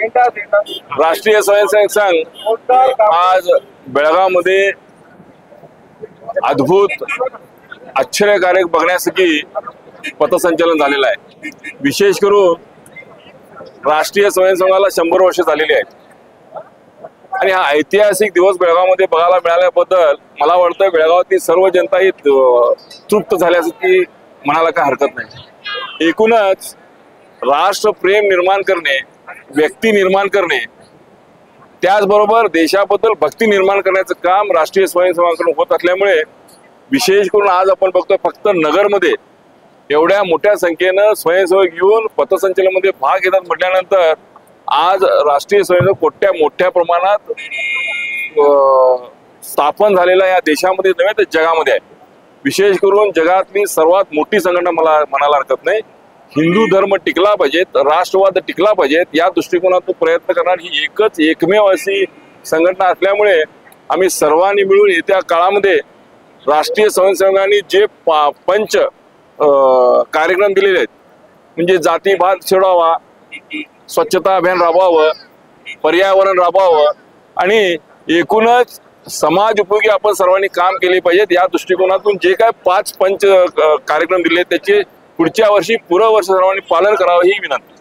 राष्ट्रीय स्वयंसेवक संघ आज बेळगावमध्ये अद्भुत आश्चर्यकारक बघण्यासाठी पथसंचलन झालेलं आहे। विशेष करून राष्ट्रीय स्वयंसेवकाला 100 वर्ष झालेली आहेत आणि हा ऐतिहासिक दिवस बेळगावमध्ये बघायला मिळाल्याबद्दल मला वाटतं बेळगावातील सर्व जनता ही तृप्त झाल्याची म्हणायला काय हरकत नाही। एकूणच राष्ट्रप्रेम निर्माण करणे, व्यक्ती निर्माण करणे, त्याचबरोबर देशाबद्दल भक्ती निर्माण करण्याचं काम राष्ट्रीय स्वयंसेवकांकडून होत असल्यामुळे विशेष करून आज आपण बघतोय फक्त नगरमध्ये एवढ्या मोठ्या संख्येनं स्वयंसेवक येऊन पथसंचलनामध्ये भाग घेतात म्हटल्यानंतर आज राष्ट्रीय स्वयंसेवक मोठ्या प्रमाणात स्थापन झालेला या देशामध्ये नव्हे तर जगामध्ये आहे। विशेष करून जगातली सर्वात मोठी संघटना मला म्हणायला हरकत नाही। हिंदू धर्म टिकला पाहिजेत, राष्ट्रवाद टिकला पाहिजेत, या दृष्टिकोनातून प्रयत्न करणारी ही एकमेव अशी संघटना असल्यामुळे आम्ही सर्वांनी मिळून येत्या काळामध्ये राष्ट्रीय स्वयंसेवकांनी जे पंच कार्यक्रम दिलेले आहेत, म्हणजे जातीभात सोडावा, स्वच्छता अभियान राबवावं, पर्यावरण राबवावं आणि एकूणच समाज उपयोगी आपण सर्वांनी काम केले पाहिजेत, या दृष्टिकोनातून जे काय 5 पंच कार्यक्रम दिले त्याचे पुढच्या वर्षी पुरं वर्ष सर्वांनी पालन करावं ही विनंती।